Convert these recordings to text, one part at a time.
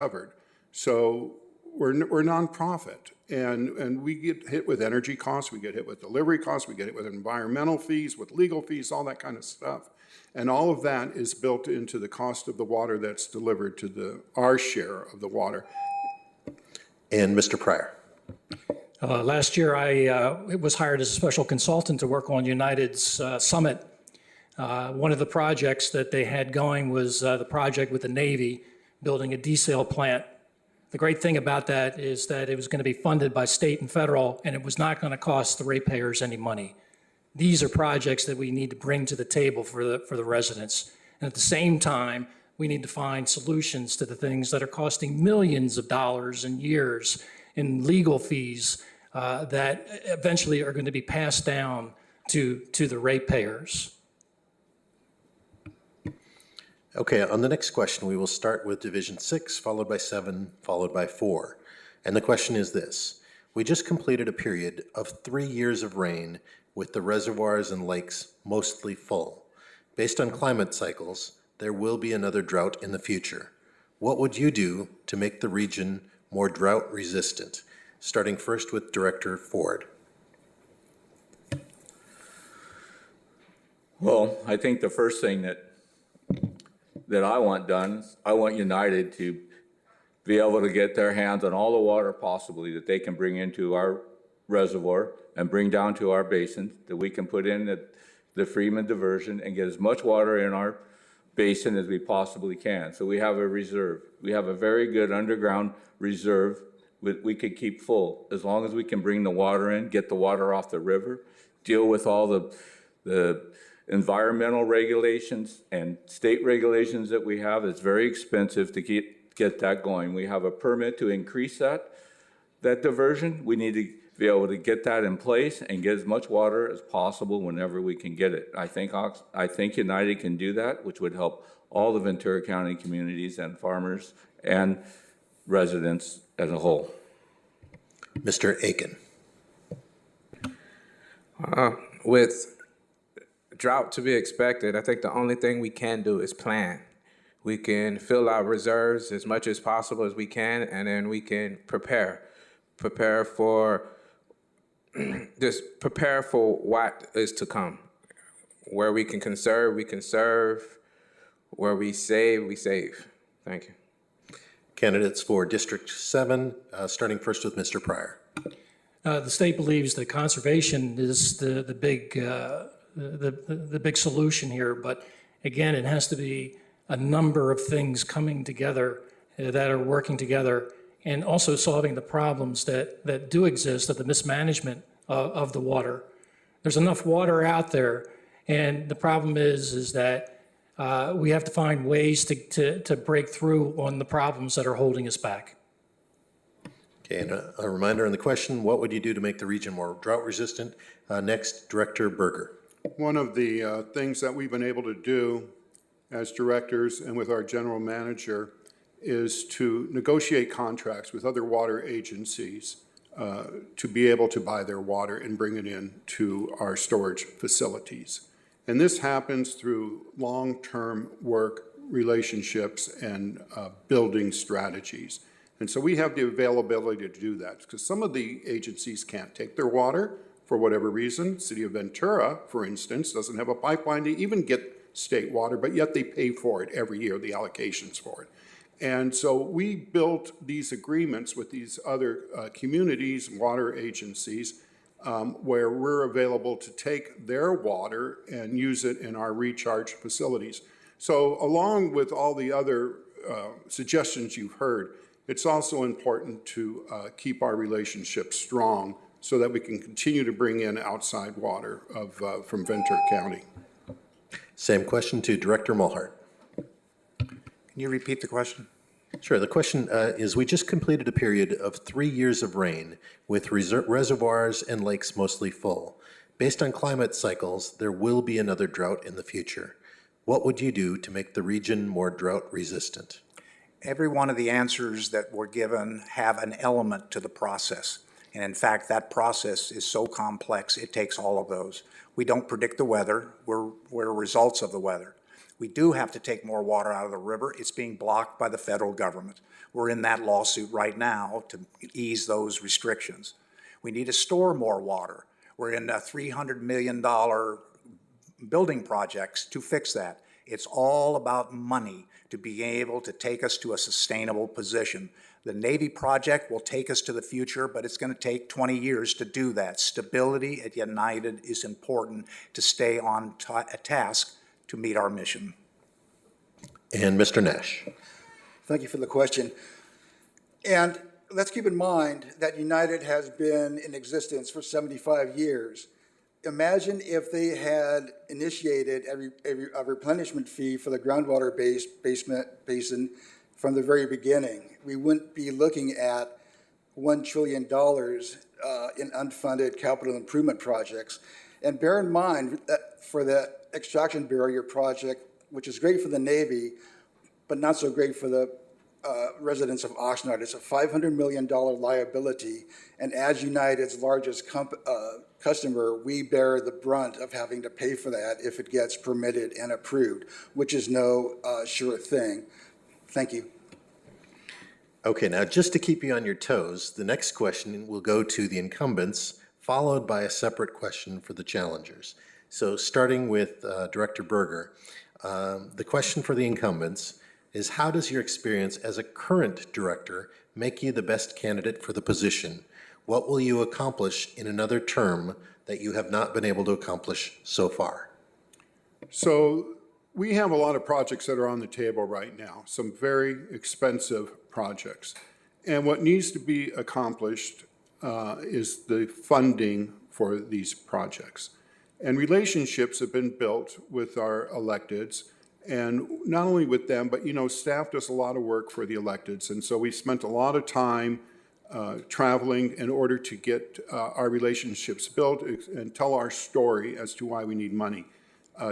covered. So we're nonprofit, and we get hit with energy costs, we get hit with delivery costs, we get hit with environmental fees, with legal fees, all that kind of stuff. And all of that is built into the cost of the water that's delivered to our share of the water. And Mr. Pryor. Last year, I was hired as a special consultant to work on United's summit. One of the projects that they had going was the project with the Navy, building a desal plant. The great thing about that is that it was going to be funded by state and federal, and it was not going to cost the ratepayers any money. These are projects that we need to bring to the table for the residents. And at the same time, we need to find solutions to the things that are costing millions of dollars in years in legal fees that eventually are going to be passed down to the ratepayers. Okay, on the next question, we will start with Division 6, followed by 7, followed by 4. And the question is this: we just completed a period of 3 years of rain with the reservoirs and lakes mostly full. Based on climate cycles, there will be another drought in the future. What would you do to make the region more drought resistant? Starting first with Director Ford. Well, I think the first thing that I want done, I want United to be able to get their hands on all the water possibly that they can bring into our reservoir and bring down to our basin, that we can put in the Freeman diversion and get as much water in our basin as we possibly can. So we have a reserve. We have a very good underground reserve we could keep full as long as we can bring the water in, get the water off the river, deal with all the environmental regulations and state regulations that we have. It's very expensive to get that going. We have a permit to increase that diversion. We need to be able to get that in place and get as much water as possible whenever we can get it. I think United can do that, which would help all the Ventura County communities and farmers and residents as a whole. Mr. Aiken. With drought to be expected, I think the only thing we can do is plan. We can fill our reserves as much as possible as we can, and then we can prepare for just prepare for what is to come. Where we can conserve, we conserve. Where we save, we save. Thank you. Candidates for District 7, starting first with Mr. Pryor. The state believes that conservation is the big solution here, but again, it has to be a number of things coming together that are working together, and also solving the problems that do exist of the mismanagement of the water. There's enough water out there, and the problem is that we have to find ways to break through on the problems that are holding us back. Okay, and a reminder on the question, what would you do to make the region more drought resistant? Next, Director Berger. One of the things that we've been able to do as directors and with our general manager is to negotiate contracts with other water agencies to be able to buy their water and bring it in to our storage facilities. And this happens through long-term work relationships and building strategies. And so we have the availability to do that because some of the agencies can't take their water for whatever reason. City of Ventura, for instance, doesn't have a pipeline to even get state water, but yet they pay for it every year, the allocations for it. And so we built these agreements with these other communities, water agencies, where we're available to take their water and use it in our recharge facilities. So along with all the other suggestions you've heard, it's also important to keep our relationship strong so that we can continue to bring in outside water from Ventura County. Same question to Director Mulhart. Can you repeat the question? Sure. The question is, we just completed a period of 3 years of rain with reservoirs and lakes mostly full. Based on climate cycles, there will be another drought in the future. What would you do to make the region more drought resistant? Every one of the answers that were given have an element to the process. And in fact, that process is so complex, it takes all of those. We don't predict the weather, we're results of the weather. We do have to take more water out of the river. It's being blocked by the federal government. We're in that lawsuit right now to ease those restrictions. We need to store more water. We're in $300 million building projects to fix that. It's all about money to be able to take us to a sustainable position. The Navy project will take us to the future, but it's going to take 20 years to do that. Stability at United is important to stay on task to meet our mission. And Mr. Nash. Thank you for the question. And let's keep in mind that United has been in existence for 75 years. Imagine if they had initiated a replenishment fee for the groundwater basin from the very beginning. We wouldn't be looking at $1 trillion in unfunded capital improvement projects. And bear in mind that for the extraction barrier project, which is great for the Navy, but not so great for the residents of Oxnard, it's a $500 million liability. And as United's largest customer, we bear the brunt of having to pay for that if it gets permitted and approved, which is no sure thing. Thank you. Okay, now just to keep you on your toes, the next question will go to the incumbents, followed by a separate question for the challengers. So starting with Director Berger, the question for the incumbents is, how does your experience as a current director make you the best candidate for the position? What will you accomplish in another term that you have not been able to accomplish so far? So we have a lot of projects that are on the table right now, some very expensive projects. And what needs to be accomplished is the funding for these projects. And relationships have been built with our electeds, and not only with them, but, you know, staff does a lot of work for the electeds. And so we spent a lot of time traveling in order to get our relationships built and tell our story as to why we need money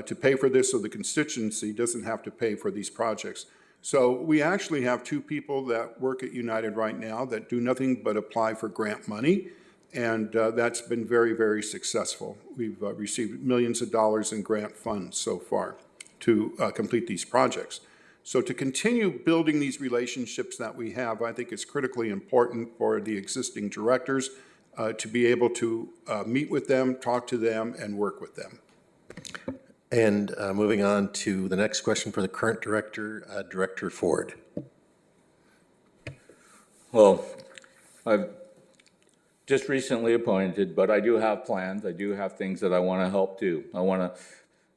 to pay for this, so the constituency doesn't have to pay for these projects. So we actually have two people that work at United right now that do nothing but apply for grant money, and that's been very, very successful. We've received millions of dollars in grant funds so far to complete these projects. So to continue building these relationships that we have, I think it's critically important for the existing directors to be able to meet with them, talk to them, and work with them. And moving on to the next question for the current director, Director Ford. Well, I've just recently appointed, but I do have plans. I do have things that I want to help do. I want to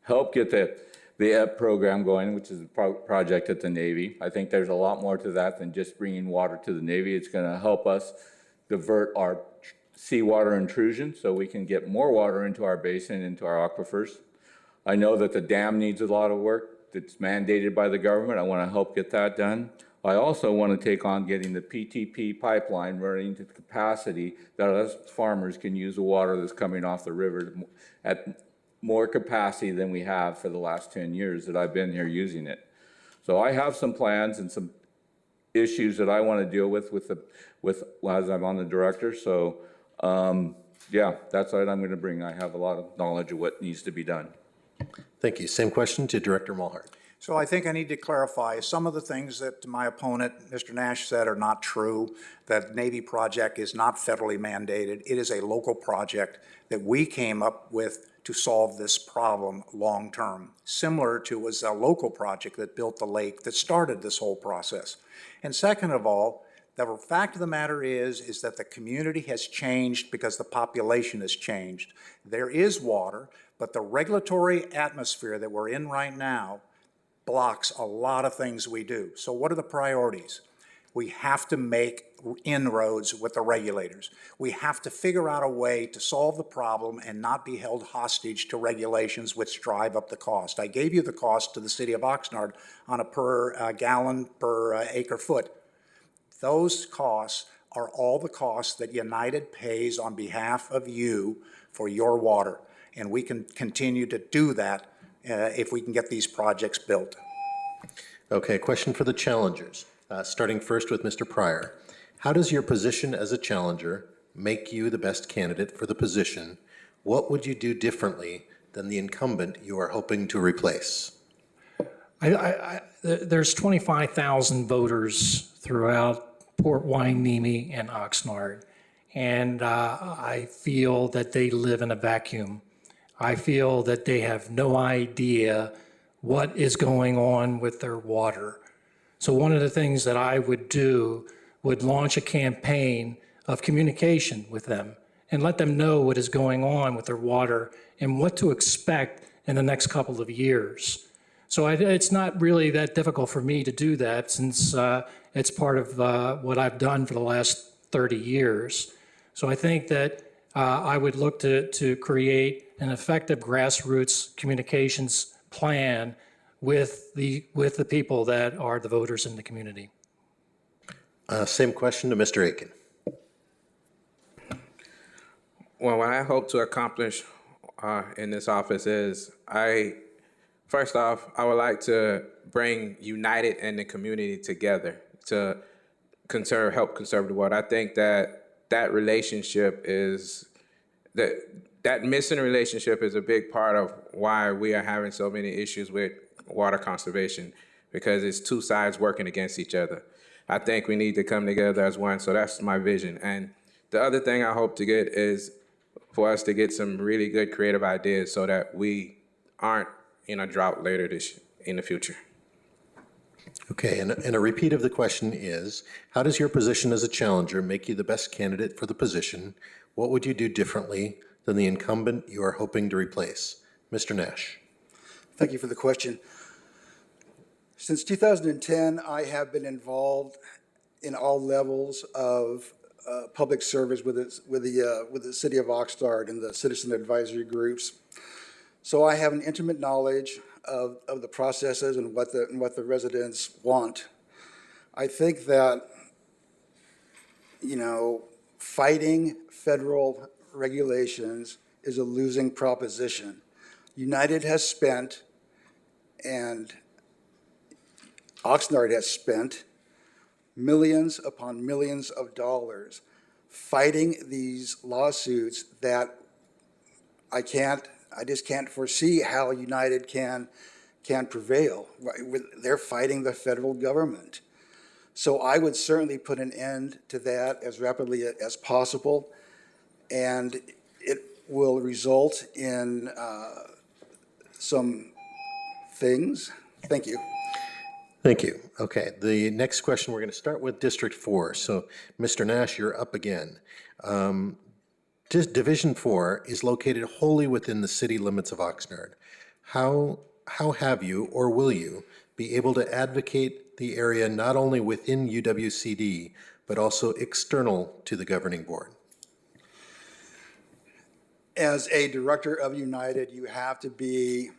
help get the EP program going, which is a project at the Navy. I think there's a lot more to that than just bringing water to the Navy. It's going to help us divert our seawater intrusion so we can get more water into our basin, into our aquifers. I know that the dam needs a lot of work that's mandated by the government. I want to help get that done. I also want to take on getting the PTP pipeline running to the capacity that us farmers can use the water that's coming off the river at more capacity than we have for the last 10 years that I've been here using it. So I have some plans and some issues that I want to deal with as I'm on the director. So yeah, that's what I'm going to bring. I have a lot of knowledge of what needs to be done. Thank you. Same question to Director Mulhart. So I think I need to clarify some of the things that my opponent, Mr. Nash, said are not true. That Navy project is not federally mandated. It is a local project that we came up with to solve this problem long term. Similar to was a local project that built the lake that started this whole process. And second of all, the fact of the matter is that the community has changed because the population has changed. There is water, but the regulatory atmosphere that we're in right now blocks a lot of things we do. So what are the priorities? We have to make inroads with the regulators. We have to figure out a way to solve the problem and not be held hostage to regulations which drive up the cost. I gave you the cost to the city of Oxnard on a per gallon per acre foot. Those costs are all the costs that United pays on behalf of you for your water. And we can continue to do that if we can get these projects built. Okay, question for the challengers. Starting first with Mr. Pryor. How does your position as a challenger make you the best candidate for the position? What would you do differently than the incumbent you are hoping to replace? There's 25,000 voters throughout Port Hueneme and Oxnard, and I feel that they live in a vacuum. I feel that they have no idea what is going on with their water. So one of the things that I would do would launch a campaign of communication with them and let them know what is going on with their water and what to expect in the next couple of years. So it's not really that difficult for me to do that, since it's part of what I've done for the last 30 years. So I think that I would look to create an effective grassroots communications plan with the people that are the voters in the community. Same question to Mr. Aiken. Well, what I hope to accomplish in this office is first off, I would like to bring United and the community together to help conserve the water. I think that relationship that missing relationship is a big part of why we are having so many issues with water conservation, because it's two sides working against each other. I think we need to come together as one, so that's my vision. And the other thing I hope to get is for us to get some really good creative ideas so that we aren't in a drought later in the future. Okay, and a repeat of the question is, how does your position as a challenger make you the best candidate for the position? What would you do differently than the incumbent you are hoping to replace? Mr. Nash. Thank you for the question. Since 2010, I have been involved in all levels of public service with the city of Oxnard and the citizen advisory groups. So I have an intimate knowledge of the processes and what the residents want. I think that, fighting federal regulations is a losing proposition. United has spent, and Oxnard has spent, millions upon millions of dollars fighting these lawsuits that I just can't foresee how United can prevail. They're fighting the federal government. So I would certainly put an end to that as rapidly as possible, and it will result in some things. Thank you. Thank you. Okay, the next question, we're going to start with District 4. So, Mr. Nash, you're up again. Division 4 is located wholly within the city limits of Oxnard. How have you, or will you, be able to advocate the area not only within UWCD, but also external to the governing board? As a director of United, you have to be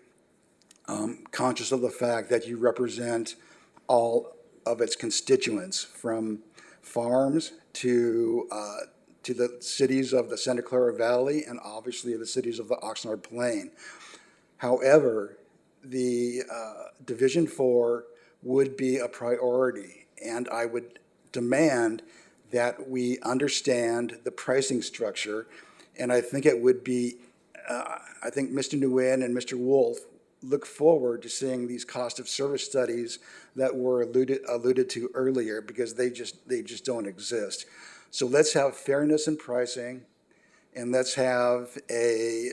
conscious of the fact that you represent all of its constituents, from farms to the cities of the Santa Clara Valley and obviously the cities of the Oxnard Plain. However, the Division 4 would be a priority, and I would demand that we understand the pricing structure, and I think it would be, I think Mr. Nguyen and Mr. Wolf look forward to seeing these cost of service studies that were alluded to earlier, because they just don't exist. So let's have fairness in pricing, and let's have a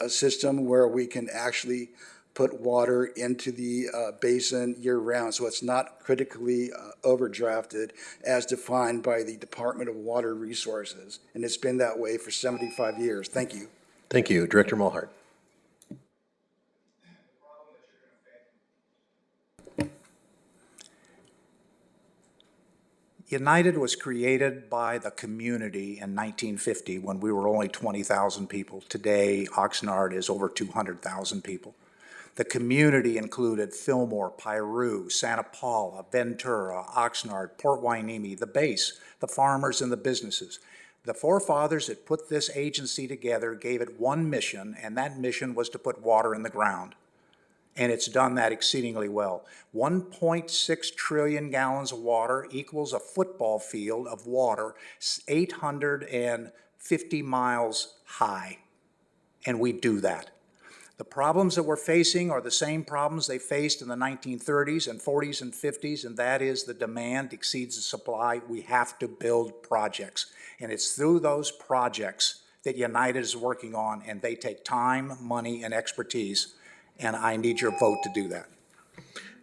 system where we can actually put water into the basin year-round, so it's not critically overdrafted as defined by the Department of Water Resources. And it's been that way for 75 years. Thank you. Thank you. Director Mulhart. United was created by the community in 1950 when we were only 20,000 people. Today, Oxnard is over 200,000 people. The community included Fillmore, Piru, Santa Paula, Ventura, Oxnard, Port Hueneme, the base, the farmers, and the businesses. The forefathers that put this agency together gave it one mission, and that mission was to put water in the ground. And it's done that exceedingly well. 1.6 trillion gallons of water equals a football field of water 850 miles high. And we do that. The problems that we're facing are the same problems they faced in the 1930s and 40s and 50s, and that is the demand exceeds the supply. We have to build projects. And it's through those projects that United is working on, and they take time, money, and expertise, and I need your vote to do that.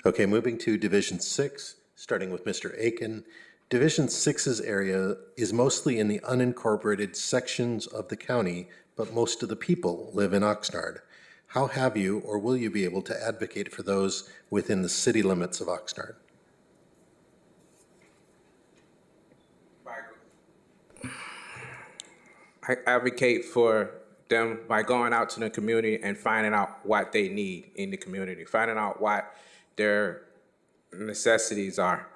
Okay, moving to Division 6, starting with Mr. Aiken. Division 6's area is mostly in the unincorporated sections of the county, but most of the people live in Oxnard. How have you or will you be able to advocate for those within the city limits of Oxnard? I advocate for them by going out to the community and finding out what they need in the community, finding out what their necessities are,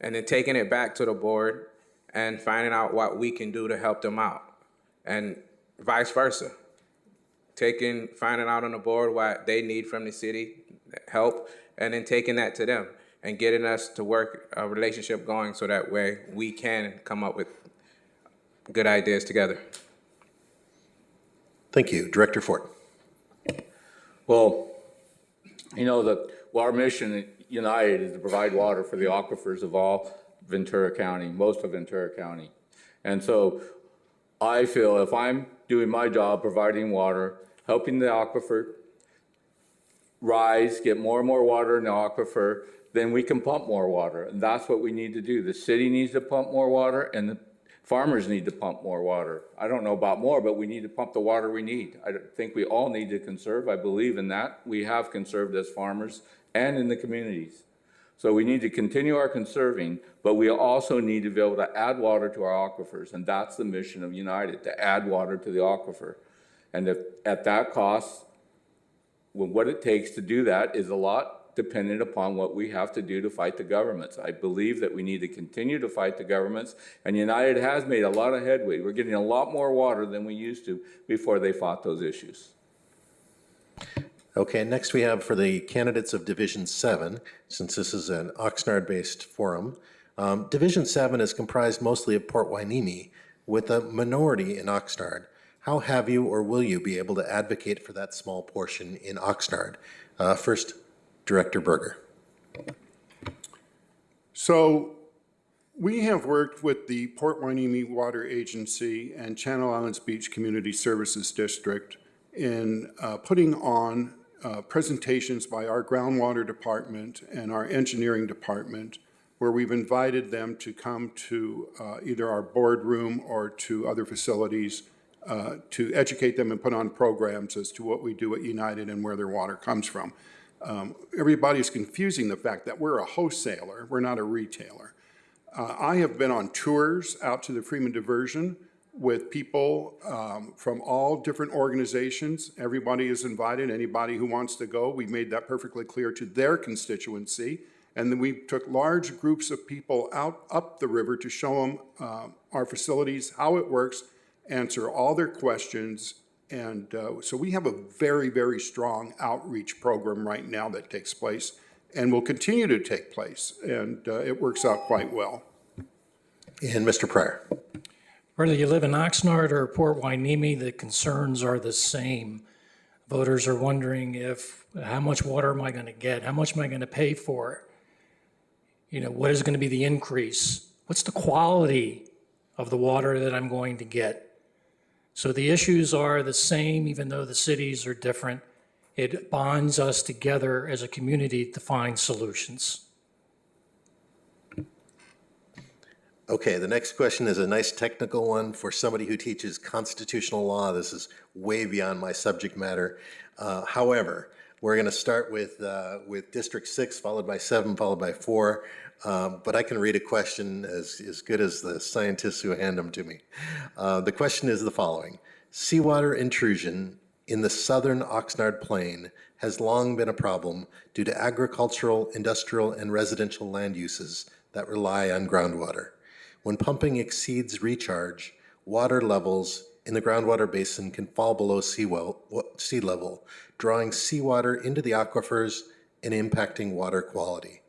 and then taking it back to the board and finding out what we can do to help them out, and vice versa. Finding out on the board what they need from the city, help, and then taking that to them and getting us to work a relationship going so that way we can come up with good ideas together. Thank you. Director Ford. Well, you know, our mission at United is to provide water for the aquifers of all Ventura County, most of Ventura County. And so I feel if I'm doing my job, providing water, helping the aquifer rise, get more and more water in the aquifer, then we can pump more water. And that's what we need to do. The city needs to pump more water, and the farmers need to pump more water. I don't know about more, but we need to pump the water we need. I think we all need to conserve. I believe in that. We have conserved as farmers and in the communities. So we need to continue our conserving, but we also need to be able to add water to our aquifers. And that's the mission of United, to add water to the aquifer. And if at that cost, what it takes to do that is a lot dependent upon what we have to do to fight the governments. I believe that we need to continue to fight the governments, and United has made a lot of headway. We're getting a lot more water than we used to before they fought those issues. Okay, next we have for the candidates of Division 7, since this is an Oxnard-based forum. Division 7 is comprised mostly of Port Hueneme, with a minority in Oxnard. How have you or will you be able to advocate for that small portion in Oxnard? First, Director Berger. So we have worked with the Port Hueneme Water Agency and Channel Islands Beach Community Services District in putting on presentations by our groundwater department and our engineering department, where we've invited them to come to either our boardroom or to other facilities to educate them and put on programs as to what we do at United and where their water comes from. Everybody's confusing the fact that we're a wholesaler, we're not a retailer. I have been on tours out to the Freeman Diversion with people from all different organizations. Everybody is invited, anybody who wants to go. We made that perfectly clear to their constituency. And then we took large groups of people out up the river to show them our facilities, how it works, answer all their questions. And so we have a very, very strong outreach program right now that takes place and will continue to take place. And it works out quite well. And Mr. Pryor. Whether you live in Oxnard or Port Hueneme, the concerns are the same. Voters are wondering how much water am I going to get? How much am I going to pay for it? You know, what is going to be the increase? What's the quality of the water that I'm going to get? So the issues are the same, even though the cities are different. It bonds us together as a community to find solutions. Okay, the next question is a nice technical one for somebody who teaches constitutional law. This is way beyond my subject matter. However, we're going to start with District 6, followed by 7, followed by 4. But I can read a question as good as the scientists who hand them to me. The question is the following. Seawater intrusion in the southern Oxnard Plain has long been a problem due to agricultural, industrial, and residential land uses that rely on groundwater. When pumping exceeds recharge, water levels in the groundwater basin can fall below sea level, drawing seawater into the aquifers and impacting water quality.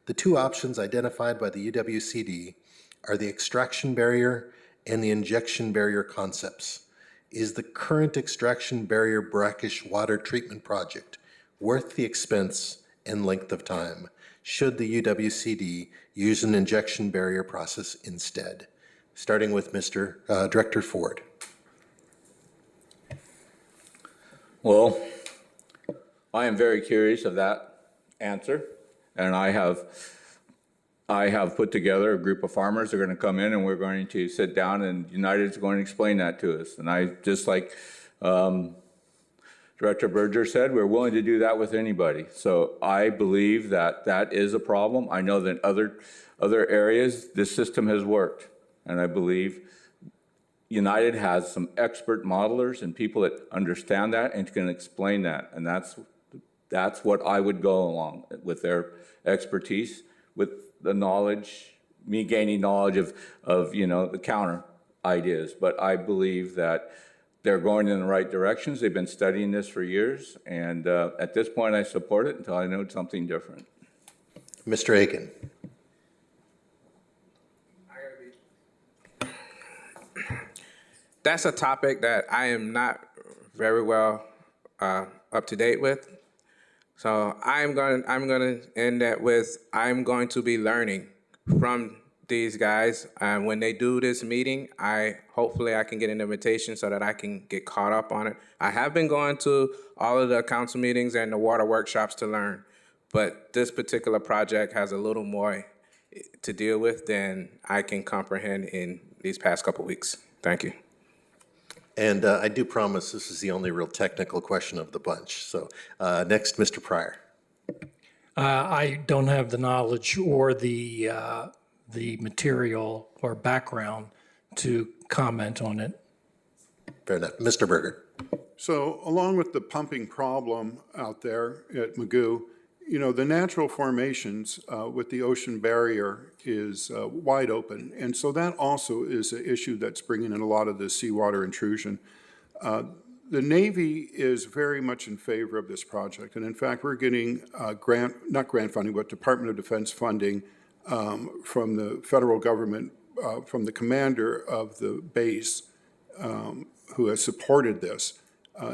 The two options identified by the UWCD are the extraction barrier and the injection barrier concepts. is the current extraction barrier brackish water treatment project worth the expense and length of time? Should the UWCD use an injection barrier process instead? Starting with Director Ford. Well, I am very curious of that answer, and I have put together a group of farmers that are going to come in, and we're going to sit down, and United's going to explain that to us. And I, just like Director Berger said, we're willing to do that with anybody. So I believe that that is a problem. I know that other areas, this system has worked, and I believe United has some expert modelers and people that understand that and can explain that, and that's what I would go along with, their expertise, with the knowledge, me gaining knowledge of the counter ideas. But I believe that they're going in the right directions. They've been studying this for years, and at this point I support it until I know something different. Mr. Aiken. That's a topic that I am not very well up to date with. So I'm going to end that with, I'm going to be learning from these guys. When they do this meeting, hopefully I can get an invitation so that I can get caught up on it. I have been going to all of the council meetings and the water workshops to learn, but this particular project has a little more to deal with than I can comprehend in these past couple weeks. Thank you. And I do promise this is the only real technical question of the bunch. So next, Mr. Pryor. I don't have the knowledge or the material or background to comment on it. Fair enough. Mr. Berger. So along with the pumping problem out there at Magoo, the natural formations with the ocean barrier is wide open. And so that also is an issue that's bringing in a lot of the seawater intrusion. The Navy is very much in favor of this project. And in fact, we're getting not grant funding, but Department of Defense funding from the federal government, from the commander of the base who has supported this.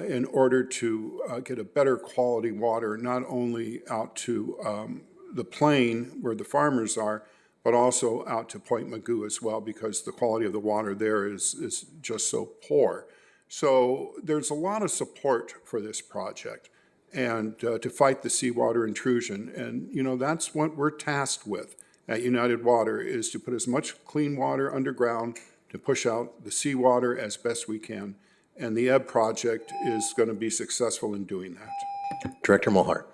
In order to get a better quality water, not only out to the plain where the farmers are, but also out to Point Magoo as well, because the quality of the water there is just so poor. So there's a lot of support for this project and to fight the seawater intrusion. And, that's what we're tasked with at United Water, is to put as much clean water underground to push out the seawater as best we can. And the EB project is going to be successful in doing that. Director Mulhart.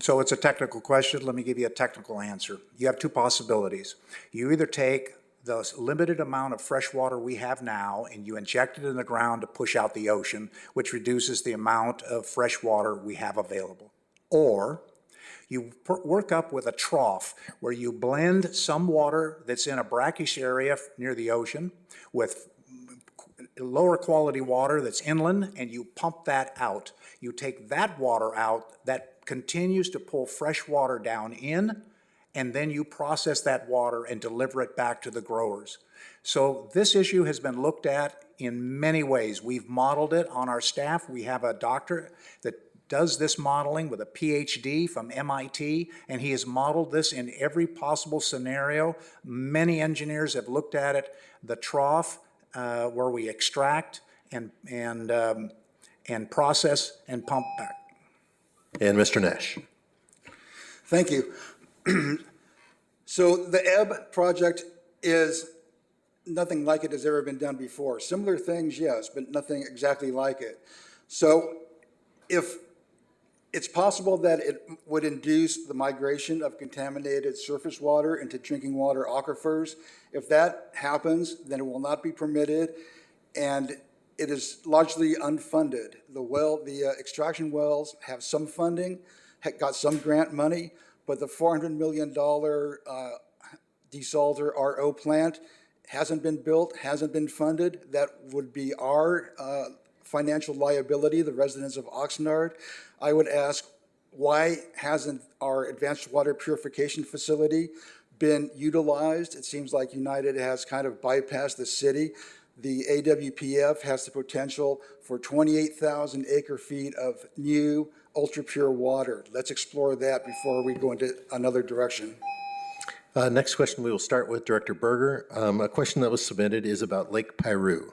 So it's a technical question. Let me give you a technical answer. You have two possibilities. You either take the limited amount of fresh water we have now and you inject it in the ground to push out the ocean, which reduces the amount of fresh water we have available. Or you work up with a trough where you blend some water that's in a brackish area near the ocean with lower quality water that's inland, and you pump that out. You take that water out that continues to pull fresh water down in, and then you process that water and deliver it back to the growers. So this issue has been looked at in many ways. We've modeled it on our staff. We have a doctor that does this modeling with a PhD from MIT, and he has modeled this in every possible scenario. Many engineers have looked at it. The trough where we extract and process and pump back. And Mr. Nash. Thank you. So the EB project is nothing like it has ever been done before. Similar things, yes, but nothing exactly like it. So if it's possible that it would induce the migration of contaminated surface water into drinking water aquifers. If that happens, then it will not be permitted, and it is largely unfunded. The extraction wells have some funding, got some grant money, but the $400 million desalter RO plant hasn't been built, hasn't been funded. That would be our financial liability, the residents of Oxnard. I would ask, why hasn't our advanced water purification facility been utilized? It seems like United has kind of bypassed the city. The AWPF has the potential for 28,000 acre-feet of new ultra-pure water. Let's explore that before we go into another direction. Next question, we will start with Director Berger. A question that was submitted is about Lake Piru.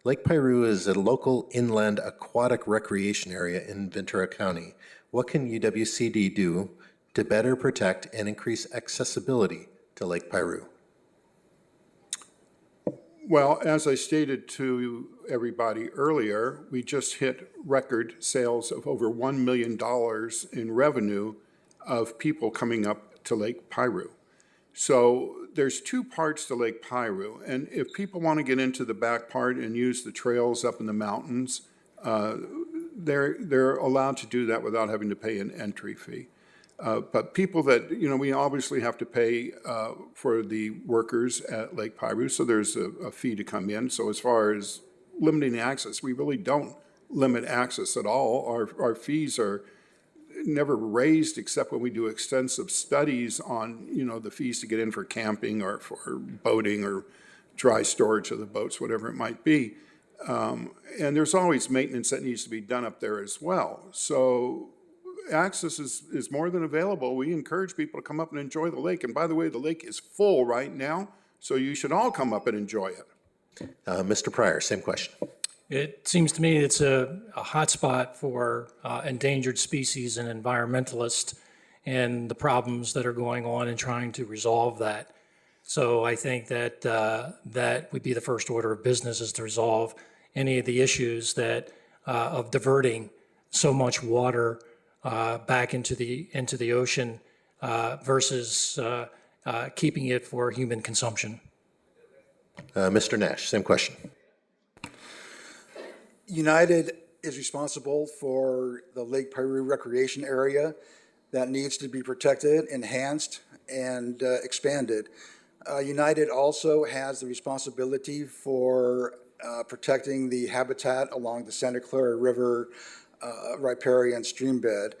Lake Piru is a local inland aquatic recreation area in Ventura County. What can UWCD do to better protect and increase accessibility to Lake Piru? Well, as I stated to everybody earlier, we just hit record sales of over $1 million in revenue of people coming up to Lake Piru. So there's two parts to Lake Piru, and if people want to get into the back part and use the trails up in the mountains, they're allowed to do that without having to pay an entry fee. But people that, we obviously have to pay for the workers at Lake Piru, so there's a fee to come in. So as far as limiting access, we really don't limit access at all. Our fees are never raised except when we do extensive studies on, the fees to get in for camping or for boating or dry storage of the boats, whatever it might be. And there's always maintenance that needs to be done up there as well. So access is more than available. We encourage people to come up and enjoy the lake. And by the way, the lake is full right now, so you should all come up and enjoy it. Mr. Pryor, same question. It seems to me it's a hotspot for endangered species and environmentalists and the problems that are going on and trying to resolve that. So I think that that would be the first order of business, is to resolve any of the issues that of diverting so much water back into the ocean versus keeping it for human consumption. Mr. Nash, same question. United is responsible for the Lake Piru recreation area that needs to be protected, enhanced, and expanded. United also has the responsibility for protecting the habitat along the Santa Clara River riparian stream bed.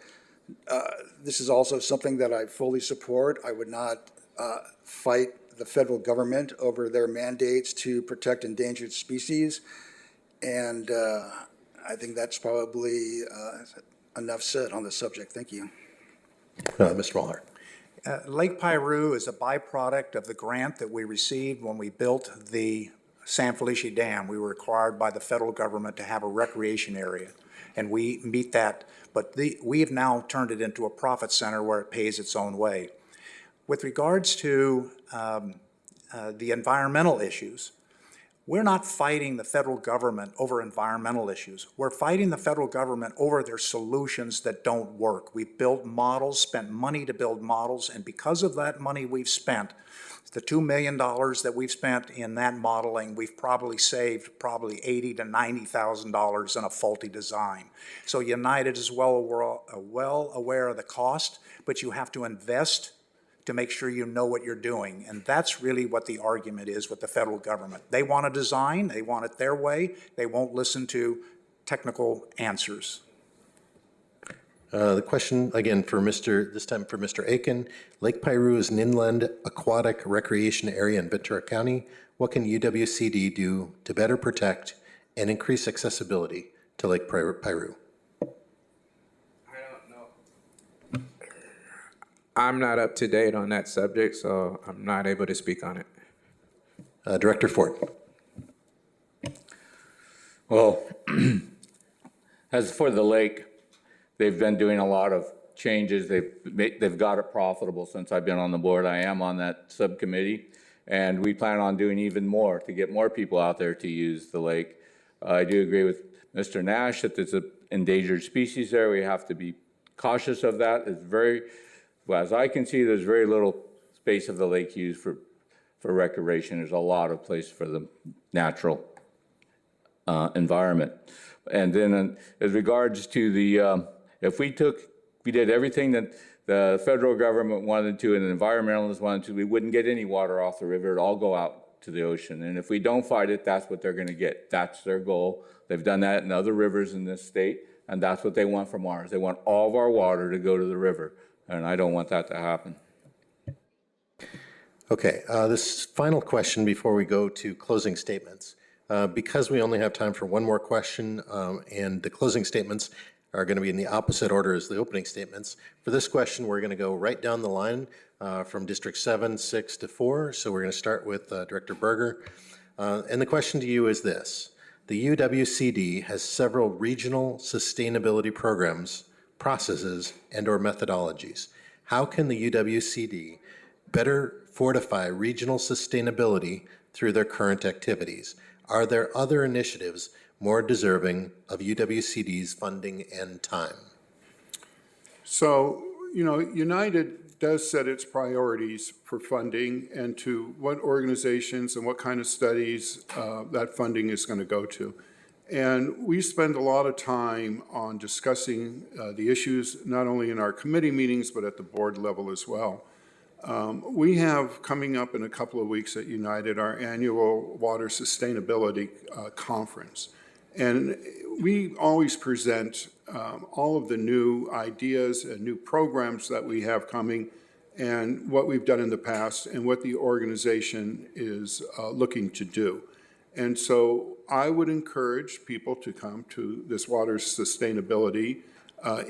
This is also something that I fully support. I would not fight the federal government over their mandates to protect endangered species. And I think that's probably enough said on the subject. Thank you. Mr. Mulhart. Lake Piru is a byproduct of the grant that we received when we built the San Felicia Dam. We were required by the federal government to have a recreation area, and we meet that. But we have now turned it into a profit center where it pays its own way. With regards to the environmental issues, we're not fighting the federal government over environmental issues. We're fighting the federal government over their solutions that don't work. We've built models, spent money to build models, and because of that money we've spent, the $2 million that we've spent in that modeling, we've probably saved $80,000 to $90,000 in a faulty design. So United is well aware of the cost, but you have to invest to make sure you know what you're doing. And that's really what the argument is with the federal government. They want a design, they want it their way, they won't listen to technical answers. The question, again, this time for Mr. Aiken. Lake Piru is an inland aquatic recreation area in Ventura County. What can UWCD do to better protect and increase accessibility to Lake Piru? I'm not up to date on that subject, so I'm not able to speak on it. Director Ford. Well, as for the lake, they've been doing a lot of changes. They've got it profitable since I've been on the board. I am on that subcommittee, and we plan on doing even more to get more people out there to use the lake. I do agree with Mr. Nash that there's an endangered species there. We have to be cautious of that. Well, as I can see, there's very little space of the lake used for recreation. There's a lot of place for the natural environment. And then as regards to the, if we did everything that the federal government wanted to and the environmentalists wanted to, we wouldn't get any water off the river. It'd all go out to the ocean. And if we don't fight it, that's what they're gonna get. That's their goal. They've done that in other rivers in this state, and that's what they want from ours. They want all of our water to go to the river. And I don't want that to happen. Okay, this final question before we go to closing statements. Because we only have time for one more question, and the closing statements are going to be in the opposite order as the opening statements. For this question, we're going to go right down the line from District 7, 6 to 4. So we're going to start with Director Berger. And the question to you is this. The UWCD has several regional sustainability programs, processes, and/or methodologies. How can the UWCD better fortify regional sustainability through their current activities? Are there other initiatives more deserving of UWCD's funding and time? So, United does set its priorities for funding and to what organizations and what kind of studies that funding is going to go to. And we spend a lot of time on discussing the issues, not only in our committee meetings, but at the board level as well. We have coming up in a couple of weeks at United our annual Water Sustainability Conference. And we always present all of the new ideas and new programs that we have coming and what we've done in the past and what the organization is looking to do. And so I would encourage people to come to this water sustainability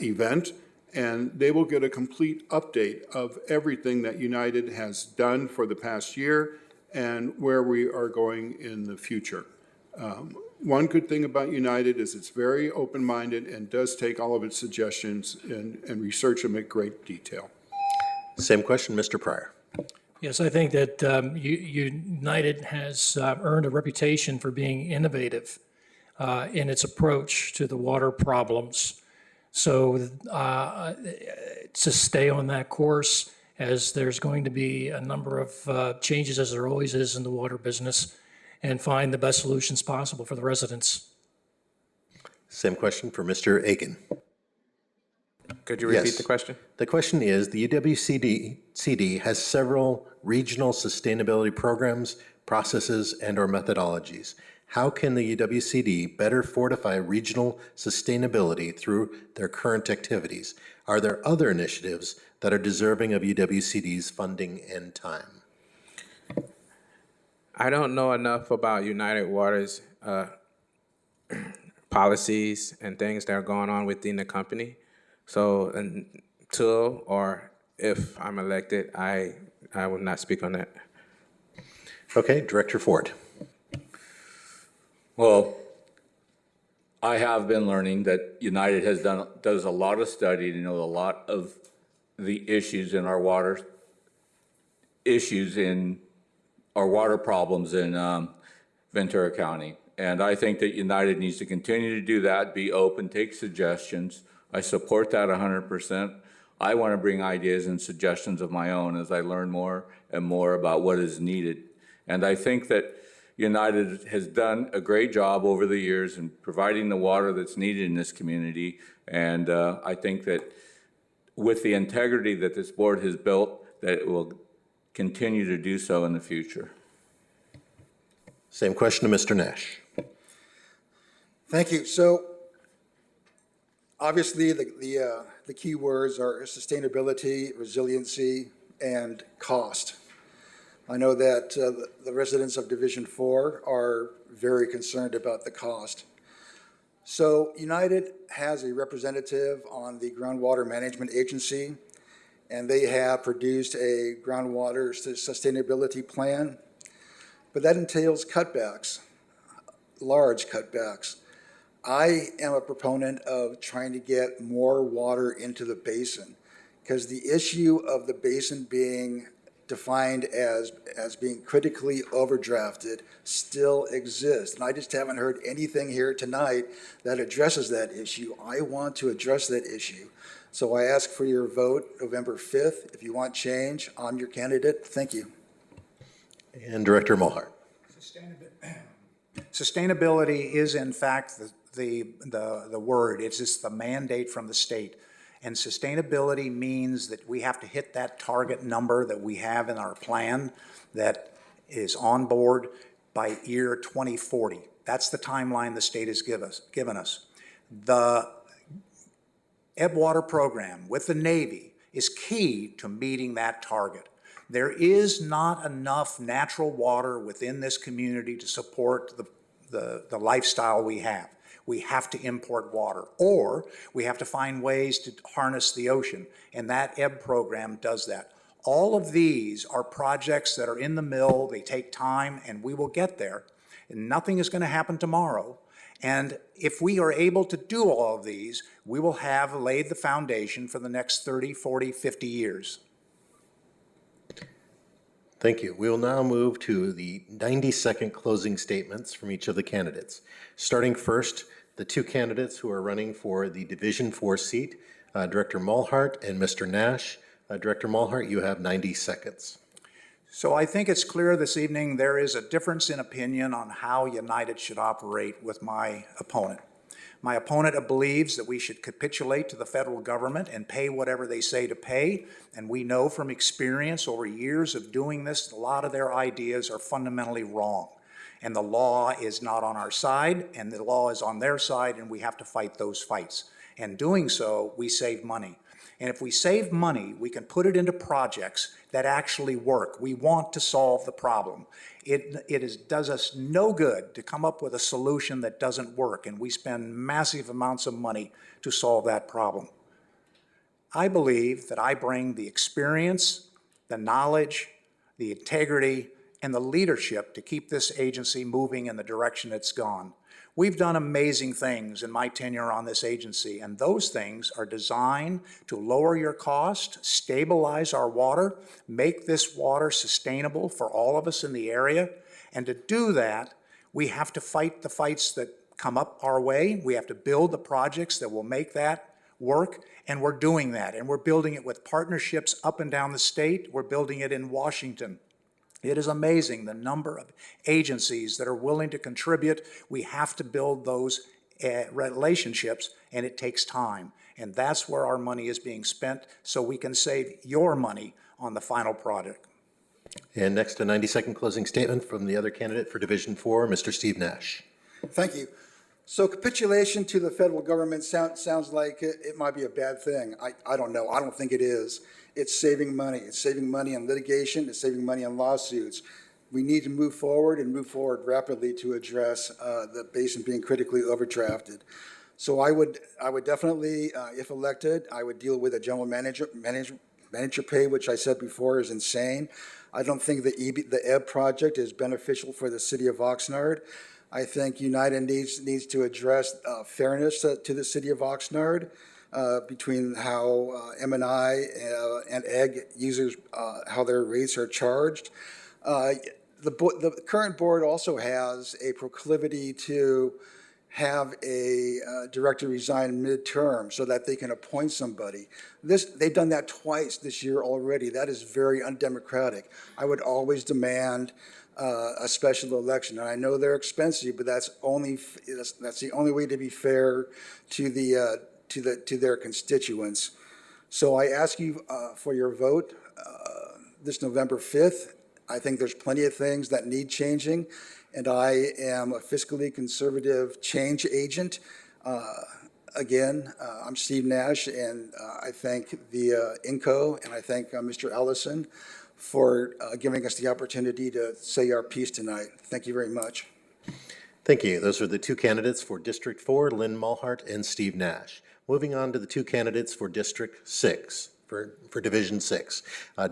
event, and they will get a complete update of everything that United has done for the past year and where we are going in the future. One good thing about United is it's very open-minded and does take all of its suggestions and research them in great detail. Same question, Mr. Pryor. Yes, I think that United has earned a reputation for being innovative in its approach to the water problems. So to stay on that course, as there's going to be a number of changes, as there always is in the water business, and find the best solutions possible for the residents. Same question for Mr. Aiken. Could you repeat Yes. the question? The question is, the UWCD has several regional sustainability programs, processes, and/or methodologies. How can the UWCD better fortify regional sustainability through their current activities? Are there other initiatives that are deserving of UWCD's funding and time? I don't know enough about United Water's policies and things that are going on within the company. So until or if I'm elected, I will not speak on that. Okay, Director Ford. Well, I have been learning that United does a lot of study to know a lot of the issues in our water problems in Ventura County. And I think that United needs to continue to do that, be open, take suggestions. I support that 100%. I want to bring ideas and suggestions of my own as I learn more and more about what is needed. And I think that United has done a great job over the years in providing the water that's needed in this community. And I think that with the integrity that this board has built, that it will continue to do so in the future. Same question to Mr. Nash. Thank you. So obviously the key words are sustainability, resiliency, and cost. I know that the residents of Division 4 are very concerned about the cost. So United has a representative on the Groundwater Management Agency, and they have produced a groundwater sustainability plan. But that entails cutbacks, large cutbacks. I am a proponent of trying to get more water into the basin because the issue of the basin being defined as being critically overdrafted still exists. And I just haven't heard anything here tonight that addresses that issue. I want to address that issue. So I ask for your vote November 5th. If you want change, I'm your candidate. Thank you. And Director Mulhart. Sustainability is in fact the word. It's just the mandate from the state. And sustainability means that we have to hit that target number that we have in our plan that is on board by year 2040. That's the timeline the state has given us. The Ebb Water program with the Navy is key to meeting that target. There is not enough natural water within this community to support the lifestyle we have. We have to import water, or we have to find ways to harness the ocean, and that EB program does that. All of these are projects that are in the mill, they take time, and we will get there. And nothing is going to happen tomorrow. And if we are able to do all of these, we will have laid the foundation for the next 30, 40, 50 years. Thank you. We will now move to the 90-second closing statements from each of the candidates. Starting first, the two candidates who are running for the Division 4 seat, Director Mulhart and Mr. Nash. Director Mulhart, you have 90 seconds. So I think it's clear this evening there is a difference in opinion on how United should operate with my opponent. My opponent believes that we should capitulate to the federal government and pay whatever they say to pay, and we know from experience over years of doing this, a lot of their ideas are fundamentally wrong. And the law is not on our side, and the law is on their side, and we have to fight those fights. And doing so, we save money. And if we save money, we can put it into projects that actually work. We want to solve the problem. It does us no good to come up with a solution that doesn't work, and we spend massive amounts of money to solve that problem. I believe that I bring the experience, the knowledge, the integrity, and the leadership to keep this agency moving in the direction it's gone. We've done amazing things in my tenure on this agency, and those things are designed to lower your cost, stabilize our water, make this water sustainable for all of us in the area. And to do that, we have to fight the fights that come up our way. We have to build the projects that will make that work, and we're doing that. And we're building it with partnerships up and down the state. We're building it in Washington. It is amazing the number of agencies that are willing to contribute. We have to build those relationships, and it takes time. And that's where our money is being spent, so we can save your money on the final product. And next, a 90-second closing statement from the other candidate for Division 4, Mr. Steve Nash. Thank you. So capitulation to the federal government sounds like it might be a bad thing. I don't know. I don't think it is. It's saving money. It's saving money on litigation. It's saving money on lawsuits. We need to move forward and move forward rapidly to address the basin being critically overdrafted. So I would definitely, if elected, I would deal with a general manager pay, which I said before is insane. I don't think the EB project is beneficial for the city of Oxnard. I think United needs to address fairness to the city of Oxnard. Between how M&I and EG users, how their rates are charged. The current board also has a proclivity to have a director resign midterm so that they can appoint somebody. They've done that twice this year already. That is very undemocratic. I would always demand a special election, and I know they're expensive, but that's the only way to be fair to to their constituents. So I ask you for your vote this November 5th. I think there's plenty of things that need changing, and I am a fiscally conservative change agent. Again, I'm Steve Nash, and I thank the INCO, and I thank Mr. Ellison for giving us the opportunity to say our piece tonight. Thank you very much. Thank you. Those are the two candidates for District 4, Lynn Mulhart and Steve Nash. Moving on to the two candidates for District 6, for Division 6,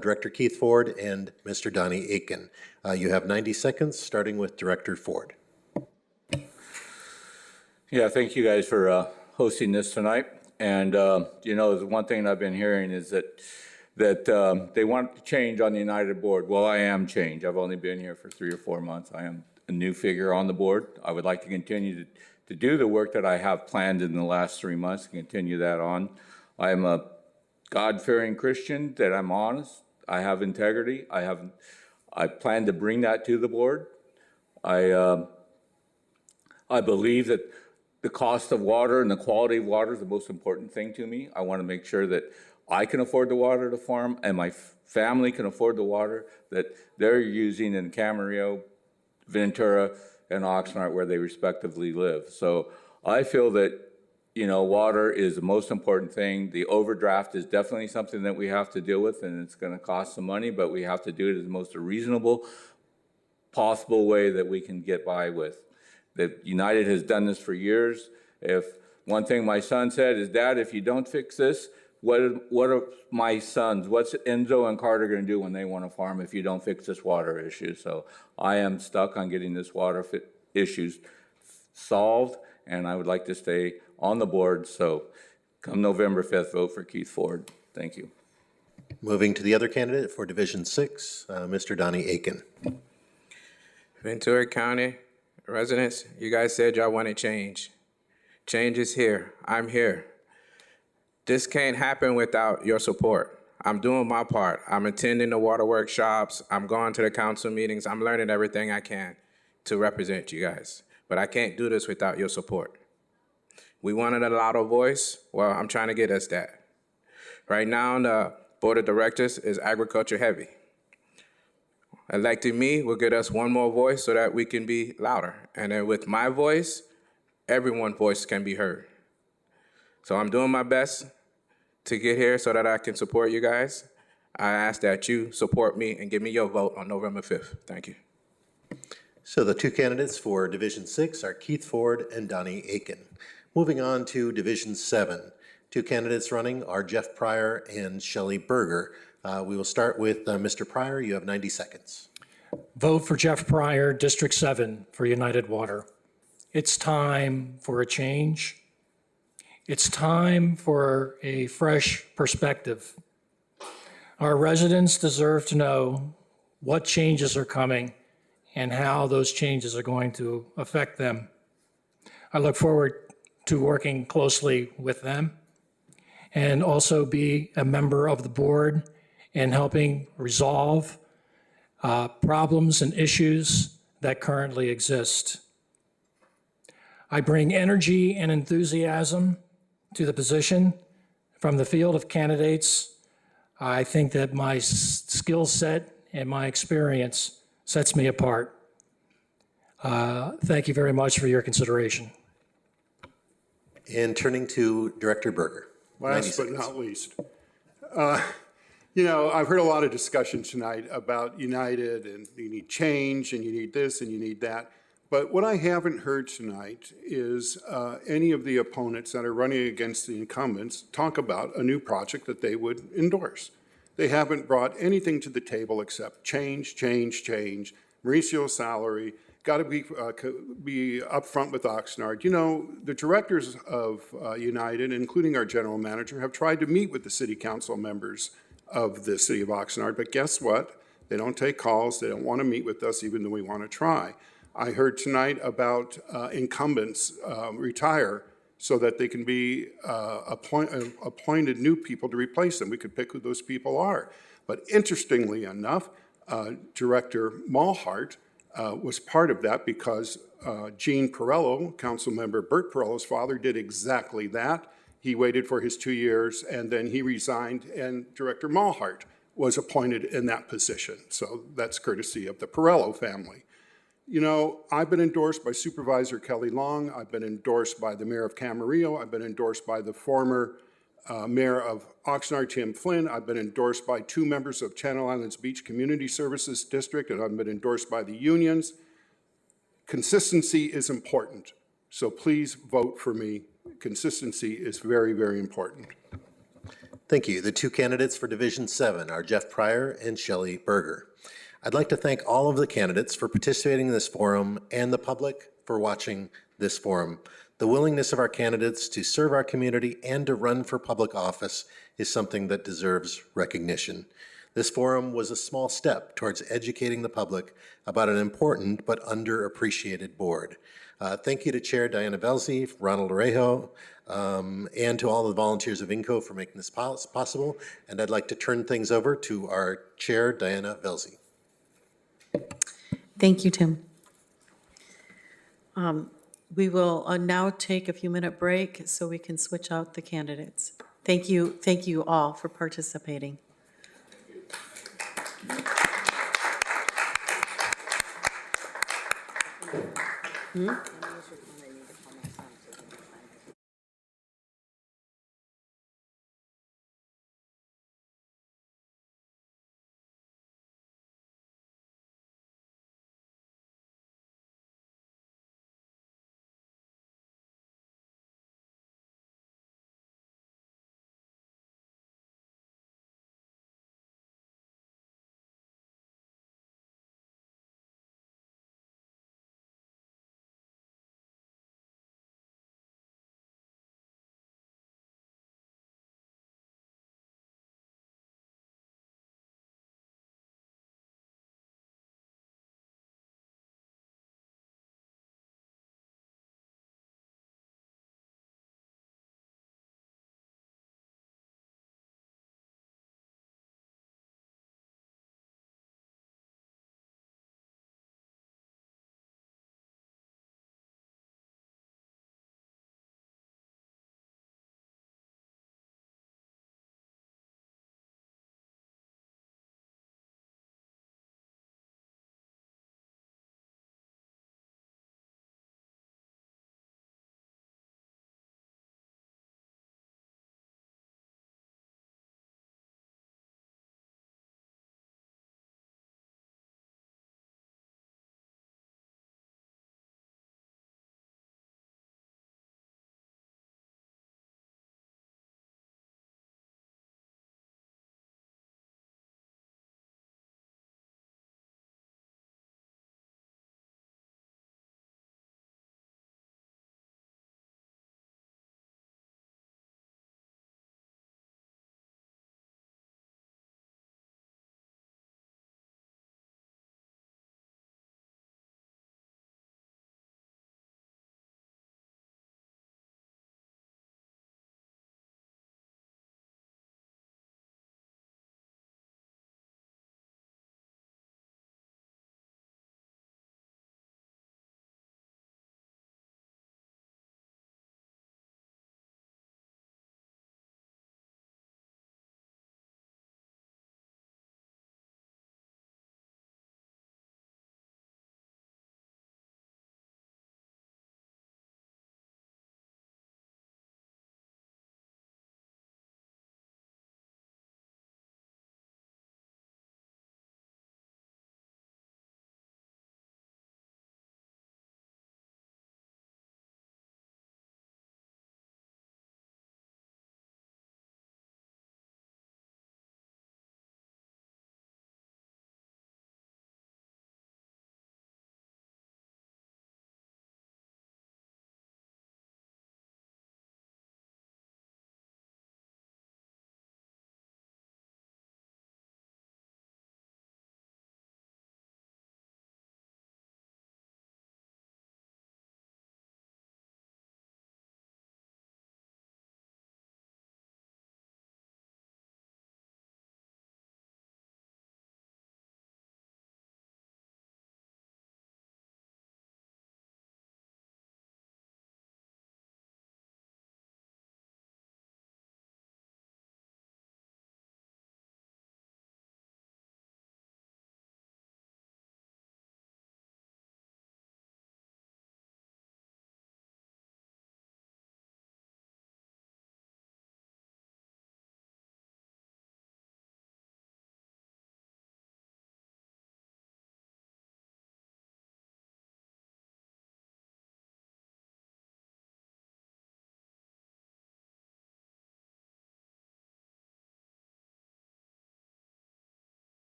Director Keith Ford and Mr. Donnie Aiken. You have 90 seconds, starting with Director Ford. Yeah, thank you guys for hosting this tonight. And, you know, the one thing I've been hearing is that they want to change on the United board. Well, I am change. I've only been here for 3 or 4 months. I am a new figure on the board. I would like to continue to do the work that I have planned in the last 3 months, continue that on. I am a God-fearing Christian, that I'm honest. I have integrity. I plan to bring that to the board. I believe that the cost of water and the quality of water is the most important thing to me. I want to make sure that I can afford the water to farm and my family can afford the water that they're using in Camarillo, Ventura, and Oxnard, where they respectively live. So I feel that, you know, water is the most important thing. The overdraft is definitely something that we have to deal with, and it's going to cost some money, but we have to do it in the most reasonable possible way that we can get by with. that United has done this for years. If one thing my son said is, Dad, if you don't fix this, what are my sons, what's Enzo and Carter going to do when they want to farm if you don't fix this water issue? So I am stuck on getting this water issues solved, and I would like to stay on the board. So come November 5th, vote for Keith Ford. Thank you. Moving to the other candidate for Division 6, Mr. Donnie Aiken. Ventura County residents, you guys said y'all wanted change. Change is here. I'm here. This can't happen without your support. I'm doing my part. I'm attending the water workshops. I'm going to the council meetings. I'm learning everything I can to represent you guys. But I can't do this without your support. We wanted a louder voice. Well, I'm trying to get us that. Right now, the board of directors is agriculture heavy. Electing me will get us one more voice so that we can be louder. And then with my voice, everyone's voice can be heard. So I'm doing my best to get here so that I can support you guys. I ask that you support me and give me your vote on November 5th. Thank you. So the two candidates for Division 6 are Keith Ford and Donnie Aiken. Moving on to Division 7. Two candidates running are Jeff Pryor and Shelley Berger. We will start with Mr. Pryor. You have 90 seconds. Vote for Jeff Pryor, District 7 for United Water. It's time for a change. It's time for a fresh perspective. Our residents deserve to know what changes are coming and how those changes are going to affect them. I look forward to working closely with them and also be a member of the board and helping resolve problems and issues that currently exist. I bring energy and enthusiasm to the position from the field of candidates. I think that my skill set and my experience sets me apart. Thank you very much for your consideration. And turning to Director Berger. Last but not least, you know, I've heard a lot of discussion tonight about United and you need change and you need this and you need that. But what I haven't heard tonight is any of the opponents that are running against the incumbents talk about a new project that they would endorse. They haven't brought anything to the table except change, change, change, Mauricio's salary, got to be upfront with Oxnard. You know, the directors of United, including our general manager, have tried to meet with the city council members of the city of Oxnard, but guess what? They don't take calls. They don't want to meet with us, even though we want to try. I heard tonight about incumbents retire so that they can be appointed new people to replace them. We could pick who those people are. But interestingly enough, Director Malhart was part of that because Gene Perello, Councilmember Bert Perello's father, did exactly that. He waited for his 2 years and then he resigned, and Director Malhart was appointed in that position. So that's courtesy of the Perello family. You know, I've been endorsed by Supervisor Kelly Long. I've been endorsed by the mayor of Camarillo. I've been endorsed by the former mayor of Oxnard, Tim Flynn. I've been endorsed by 2 members of Channel Islands Beach Community Services District, and I've been endorsed by the unions. Consistency is important, so please vote for me. Consistency is very, very important. Thank you. The two candidates for Division 7 are Jeff Pryor and Shelley Berger. I'd like to thank all of the candidates for participating in this forum and the public for watching this forum. The willingness of our candidates to serve our community and to run for public office is something that deserves recognition. This forum was a small step towards educating the public about an important but underappreciated board. Thank you to Chair Diana Velzi, Ronald Arejo, and to all the volunteers of INCO for making this possible. And I'd like to turn things over to our Chair, Diana Velzi. Thank you, Tim. We will now take a few-minute break so we can switch out the candidates. Thank you all for participating.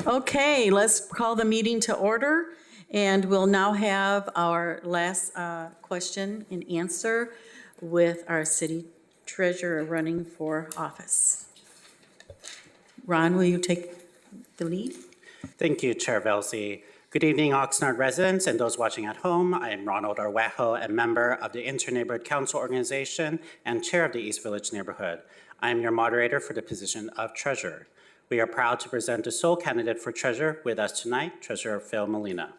Okay, let's call the meeting to order, and we'll now have our last question and answer with our city treasurer running for office. Ron, will you take the lead? Thank you, Chair Velsey. Good evening, Oxnard residents and those watching at home. I am Ronald Arwejo, a member of the Inter-Neighborhood Council Organization and Chair of the East Village Neighborhood. I am your moderator for the position of Treasurer. We are proud to present the sole candidate for Treasurer with us tonight, Treasurer Phil Molina.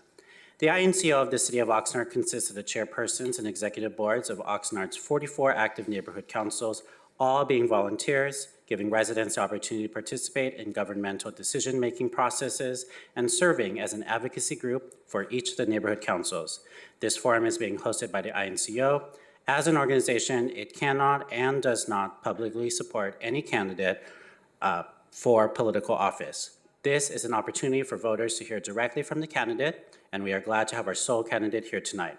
The INCO of the City of Oxnard consists of the chairpersons and executive boards of Oxnard's 44 active neighborhood councils, all being volunteers, giving residents the opportunity to participate in governmental decision-making processes and serving as an advocacy group for each of the neighborhood councils. This forum is being hosted by the INCO. As an organization, it cannot and does not publicly support any candidate for political office. This is an opportunity for voters to hear directly from the candidate, and we are glad to have our sole candidate here tonight.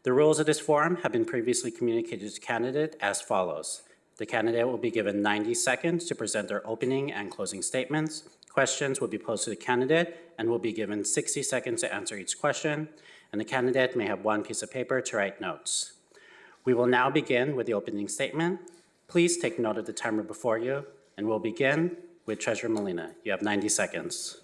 The rules of this forum have been previously communicated to the candidate as follows. The candidate will be given 90 seconds to present their opening and closing statements. Questions will be posed to the candidate and will be given 60 seconds to answer each question, and the candidate may have one piece of paper to write notes. We will now begin with the opening statement. Please take note of the timer before you, and we'll begin with Treasurer Molina. You have 90 seconds.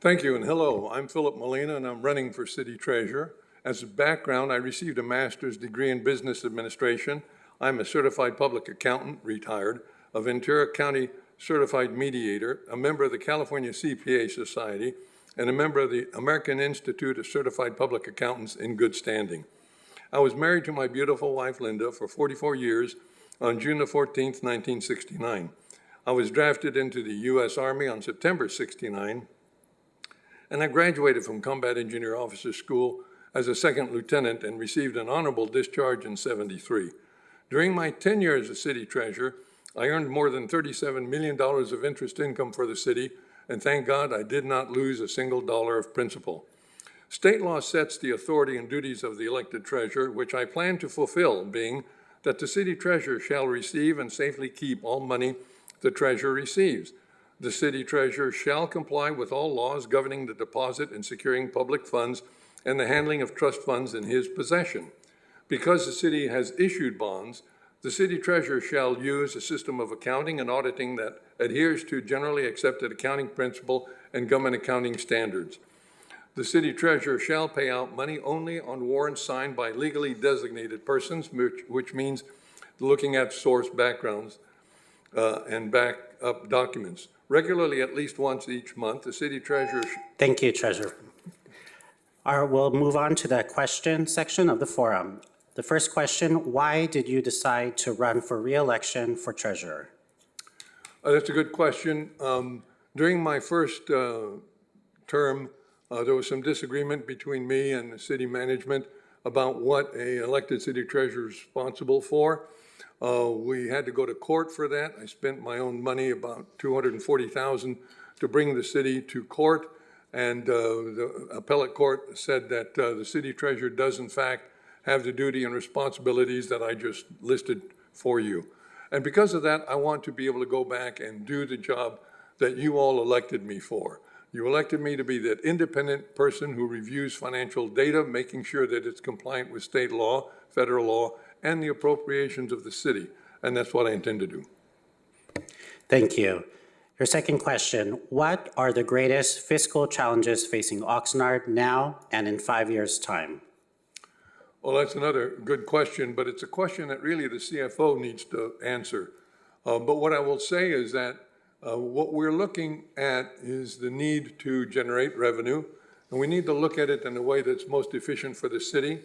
Thank you, and hello. I'm Philip Molina, and I'm running for City Treasurer. As a background, I received a master's degree in business administration. I'm a certified public accountant, retired, a Ventura County certified mediator, a member of the California CPA Society, and a member of the American Institute of Certified Public Accountants in good standing. I was married to my beautiful wife, Linda, for 44 years on June the 14th, 1969. I was drafted into the U.S. Army on September 69, and I graduated from Combat Engineer Officer School as a second lieutenant and received an honorable discharge in 73. During my 10 years as city treasurer, I earned more than $37 million of interest income for the city, and thank God I did not lose a single dollar of principal. State law sets the authority and duties of the elected treasurer, which I plan to fulfill, being that the city treasurer shall receive and safely keep all money the treasurer receives. The city treasurer shall comply with all laws governing the deposit and securing public funds and the handling of trust funds in his possession. Because the city has issued bonds, the city treasurer shall use a system of accounting and auditing that adheres to generally accepted accounting principle and government accounting standards. The city treasurer shall pay out money only on warrants signed by legally designated persons, which means looking at source backgrounds and backup documents. Regularly, at least once each month, the city treasurer... Thank you, Treasurer. We'll move on to the question section of the forum. The first question, why did you decide to run for re-election for treasurer? That's a good question. During my first term, there was some disagreement between me and the city management about what an elected city treasurer is responsible for. We had to go to court for that. I spent my own money, about $240,000, to bring the city to court. And the appellate court said that the city treasurer does, in fact, have the duty and responsibilities that I just listed for you. And because of that, I want to be able to go back and do the job that you all elected me for. You elected me to be that independent person who reviews financial data, making sure that it's compliant with state law, federal law, and the appropriations of the city. And that's what I intend to do. Thank you. Your second question, what are the greatest fiscal challenges facing Oxnard now and in 5 years' time? Well, that's another good question, but it's a question that really the CFO needs to answer. But what I will say is that what we're looking at is the need to generate revenue, and we need to look at it in a way that's most efficient for the city.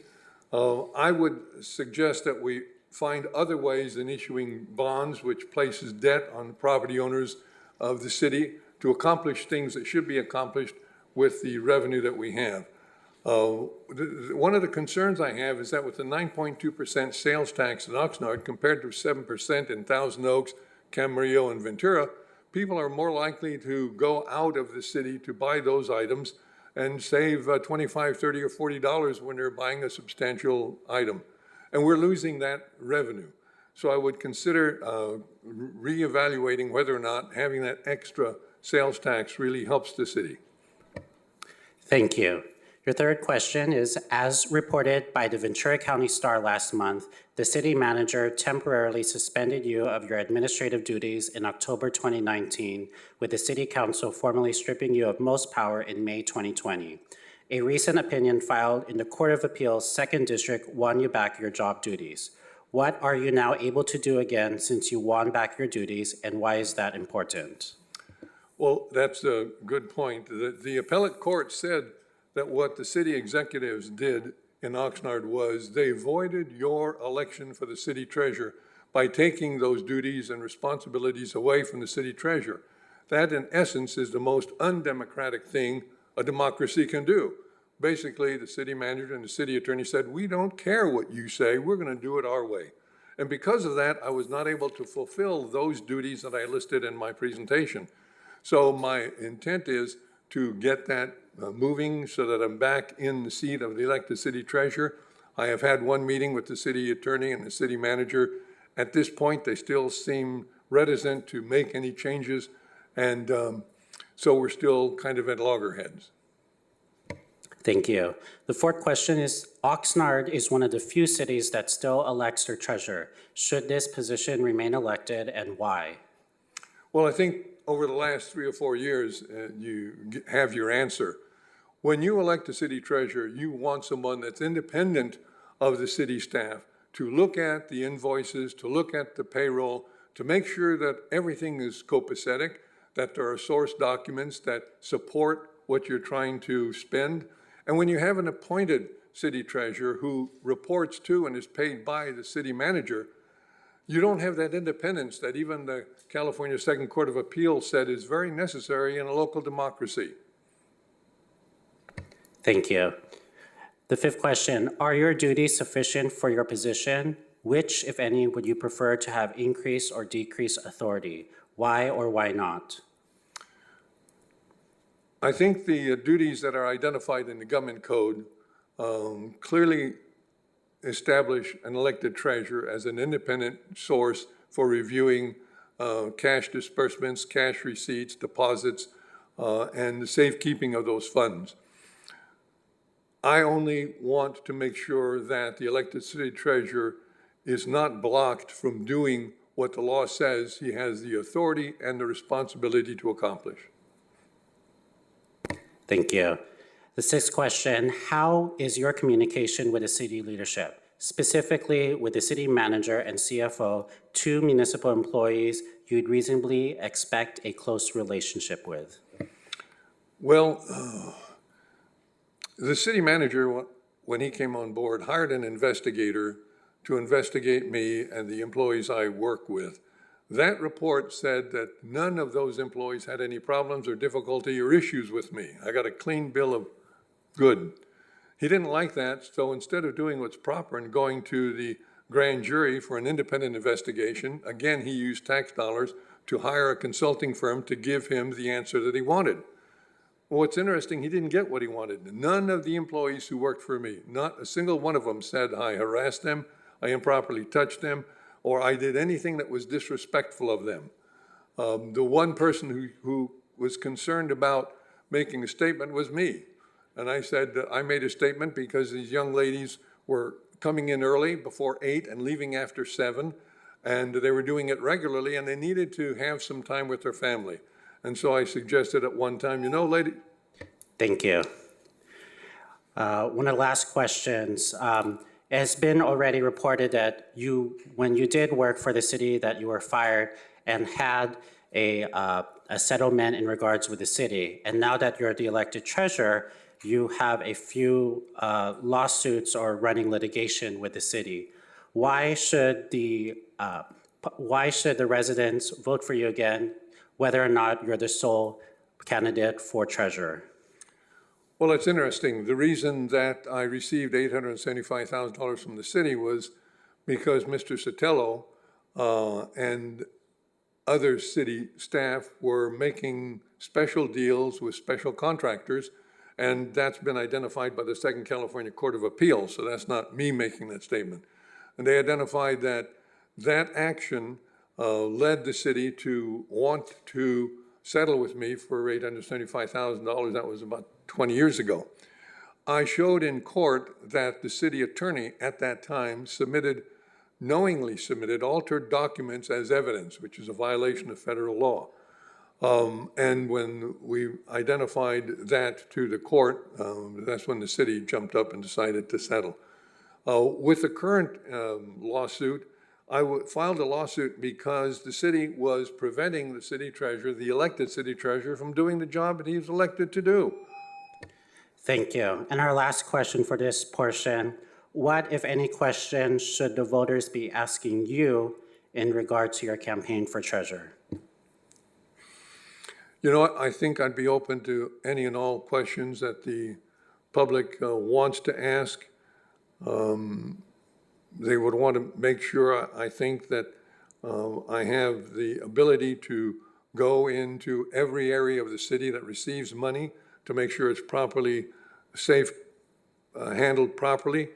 I would suggest that we find other ways than issuing bonds, which places debt on the property owners of the city, to accomplish things that should be accomplished with the revenue that we have. One of the concerns I have is that with the 9.2% sales tax in Oxnard compared to 7% in Thousand Oaks, Camarillo, and Ventura, people are more likely to go out of the city to buy those items and save $25, $30, or $40 when they're buying a substantial item. And we're losing that revenue. So I would consider reevaluating whether or not having that extra sales tax really helps the city. Thank you. Your third question is, as reported by the Ventura County Star last month, the city manager temporarily suspended you of your administrative duties in October 2019, with the city council formally stripping you of most power in May 2020. A recent opinion filed in the Court of Appeals, 2nd District, won you back your job duties. What are you now able to do again since you won back your duties, and why is that important? Well, that's a good point. The appellate court said that what the city executives did in Oxnard was they voided your election for the city treasurer by taking those duties and responsibilities away from the city treasurer. That, in essence, is the most undemocratic thing a democracy can do. Basically, the city manager and the city attorney said, we don't care what you say, we're going to do it our way. And because of that, I was not able to fulfill those duties that I listed in my presentation. So my intent is to get that moving so that I'm back in the seat of the elected city treasurer. I have had one meeting with the city attorney and the city manager. At this point, they still seem reticent to make any changes. And so we're still kind of at loggerheads. Thank you. The fourth question is, Oxnard is one of the few cities that still elects their treasurer. Should this position remain elected, and why? Well, I think over the last 3 or 4 years, you have your answer. When you elect a city treasurer, you want someone that's independent of the city staff to look at the invoices, to look at the payroll, to make sure that everything is copacetic, that there are source documents that support what you're trying to spend. And when you have an appointed city treasurer who reports to and is paid by the city manager, you don't have that independence that even the California Second Court of Appeals said is very necessary in a local democracy. Thank you. The fifth question, are your duties sufficient for your position? Which, if any, would you prefer to have increased or decreased authority? Why or why not? I think the duties that are identified in the government code clearly establish an elected treasurer as an independent source for reviewing cash disbursements, cash receipts, deposits, and the safekeeping of those funds. I only want to make sure that the elected city treasurer is not blocked from doing what the law says he has the authority and the responsibility to accomplish. Thank you. The sixth question, how is your communication with the city leadership, specifically with the city manager and CFO, two municipal employees you'd reasonably expect a close relationship with? Well, the city manager, when he came on board, hired an investigator to investigate me and the employees I work with. That report said that none of those employees had any problems or difficulty or issues with me. I got a clean bill of good. He didn't like that, so instead of doing what's proper and going to the grand jury for an independent investigation, again, he used tax dollars to hire a consulting firm to give him the answer that he wanted. Well, what's interesting, he didn't get what he wanted. None of the employees who worked for me, not a single one of them said I harassed them, I improperly touched them, or I did anything that was disrespectful of them. The one person who was concerned about making a statement was me. And I said that I made a statement because these young ladies were coming in early before 8 and leaving after 7, and they were doing it regularly, and they needed to have some time with their family. And so I suggested at one time, you know, lady. Thank you. One of the last questions. It has been already reported that when you did work for the city, that you were fired and had a settlement in regards with the city. And now that you're the elected treasurer, you have a few lawsuits or running litigation with the city. Why should the residents vote for you again, whether or not you're the sole candidate for treasurer? Well, it's interesting. The reason that I received $875,000 from the city was because Mr. Sotelo and other city staff were making special deals with special contractors, And that's been identified by the Second California Court of Appeals, so that's not me making that statement. And they identified that that action led the city to want to settle with me for $875,000. That was about 20 years ago. I showed in court that the city attorney at that time knowingly submitted altered documents as evidence, which is a violation of federal law. And when we identified that to the court, that's when the city jumped up and decided to settle. With the current lawsuit, I filed a lawsuit because the city was preventing the city treasurer, the elected city treasurer, from doing the job that he was elected to do. Thank you. And our last question for this portion, what, if any, questions should the voters be asking you in regard to your campaign for treasurer? You know what, I think I'd be open to any and all questions that the public wants to ask. They would want to make sure, I think, that I have the ability to go into every area of the city that receives money to make sure it's properly handled properly.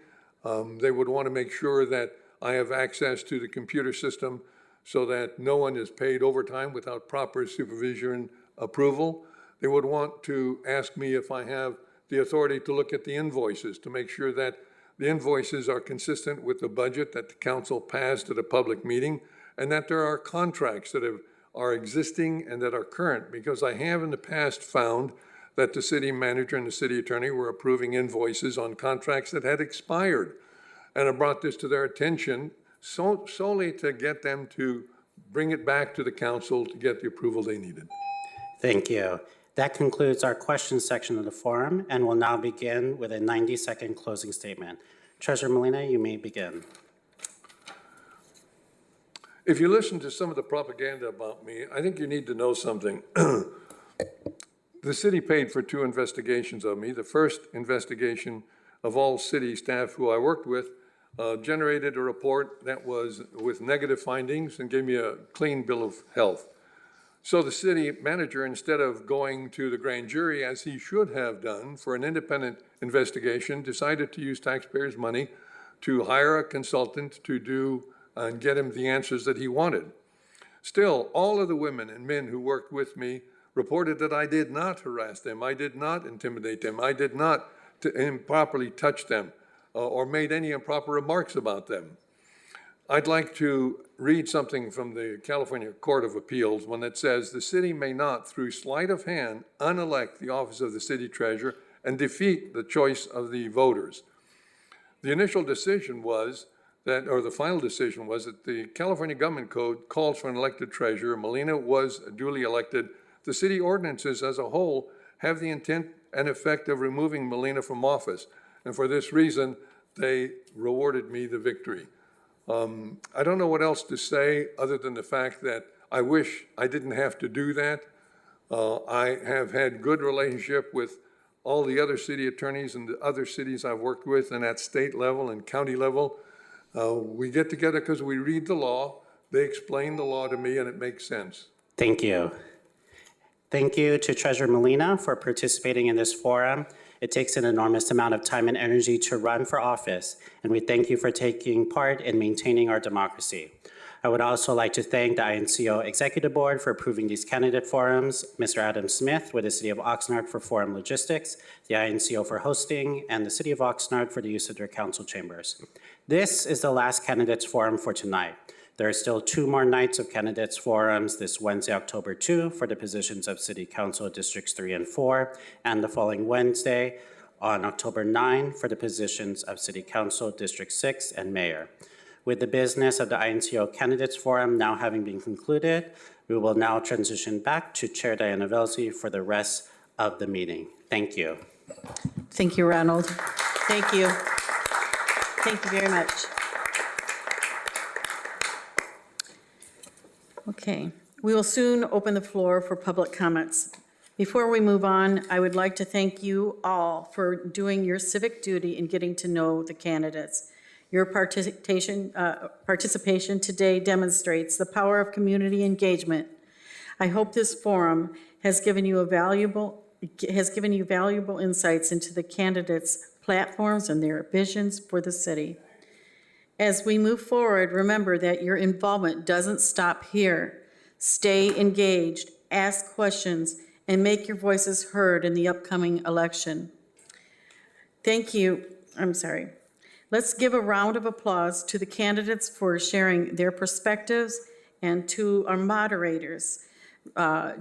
They would want to make sure that I have access to the computer system so that no one is paid overtime without proper supervision approval. They would want to ask me if I have the authority to look at the invoices to make sure that the invoices are consistent with the budget that the council passed at a public meeting, and that there are contracts that are existing and that are current, because I have in the past found that the city manager and the city attorney were approving invoices on contracts that had expired. And I brought this to their attention solely to get them to bring it back to the council to get the approval they needed. Thank you. That concludes our question section of the forum, and we'll now begin with a 90-second closing statement. Treasurer Molina, you may begin. If you listen to some of the propaganda about me, I think you need to know something. The city paid for 2 investigations of me. The first investigation of all city staff who I worked with generated a report that was with negative findings and gave me a clean bill of health. So the city manager, instead of going to the grand jury, as he should have done for an independent investigation, decided to use taxpayers' money to hire a consultant to do and get him the answers that he wanted. Still, all of the women and men who worked with me reported that I did not harass them, I did not intimidate them, I did not improperly touch them or made any improper remarks about them. I'd like to read something from the California Court of Appeals when it says, the city may not, through sleight of hand, unelect the office of the city treasurer and defeat the choice of the voters. The initial decision was that, or the final decision was that the California Government Code calls for an elected treasurer. Molina was duly elected. The city ordinances as a whole have the intent and effect of removing Molina from office. And for this reason, they rewarded me the victory. I don't know what else to say other than the fact that I wish I didn't have to do that. I have had good relationship with all the other city attorneys and the other cities I've worked with, and at state level and county level. We get together because we read the law, they explain the law to me, and it makes sense. Thank you. Thank you to Treasurer Molina for participating in this forum. It takes an enormous amount of time and energy to run for office, and we thank you for taking part in maintaining our democracy. I would also like to thank the INCO Executive Board for approving these candidate forums, Mr. Adam Smith with the City of Oxnard for forum logistics, the INCO for hosting, and the City of Oxnard for the use of their council chambers. This is the last candidates forum for tonight. There are still 2 more nights of candidates forums this Wednesday, October 2, for the positions of City Council Districts 3 and 4, and the following Wednesday on October 9 for the positions of City Council District 6 and Mayor. With the business of the INCO Candidates Forum now having been concluded, we will now transition back to Chair Diana Velzi for the rest of the meeting. Thank you. Thank you, Ronald. Thank you. Thank you very much. Okay, we will soon open the floor for public comments. Before we move on, I would like to thank you all for doing your civic duty in getting to know the candidates. Your participation today demonstrates the power of community engagement. I hope this forum has given you a valuable has given you valuable insights into the candidates' platforms and their visions for the city. As we move forward, remember that your involvement doesn't stop here. Stay engaged, ask questions, and make your voices heard in the upcoming election. Thank you. Let's give a round of applause to the candidates for sharing their perspectives and to our moderators,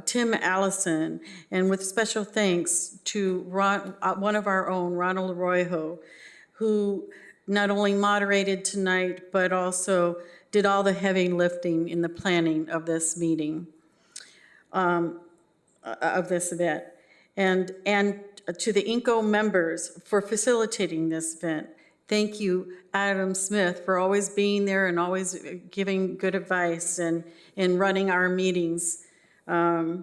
Tim Allison, and with special thanks to one of our own, Ronald Arroyo, who not only moderated tonight, but also did all the heavy lifting in the planning of this meeting, of this event. And to the INCO members for facilitating this event. Thank you, Adam Smith, for always being there and always giving good advice and running our meetings for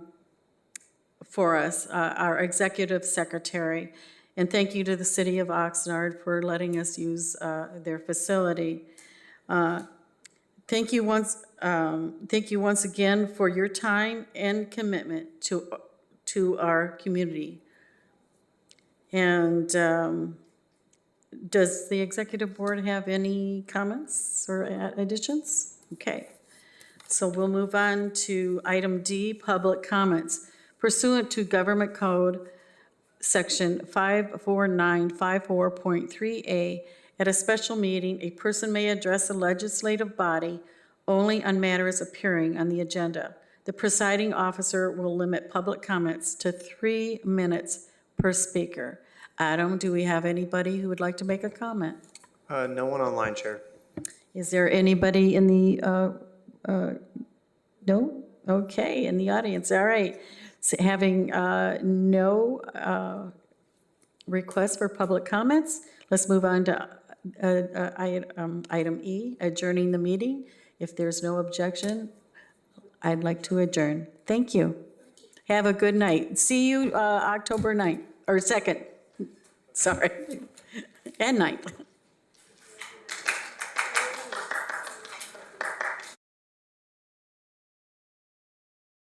us, our executive secretary. And thank you to the city of Oxnard for letting us use their facility. Thank you once again for your time and commitment to our community. And does the executive board have any comments or additions? Okay, so we'll move on to item D, public comments. Pursuant to Government Code Section 54954.3A, at a special meeting, a person may address a legislative body only on matters appearing on the agenda. The presiding officer will limit public comments to 3 minutes per speaker. Adam, do we have anybody who would like to make a comment? No one online, Chair. Is there anybody in the, no? Okay, in the audience, all right. So having no requests for public comments, let's move on to item E, adjourning the meeting. If there's no objection, I'd like to adjourn. Thank you. Have a good night. See you October 9th, or 2nd. Sorry, and 9th.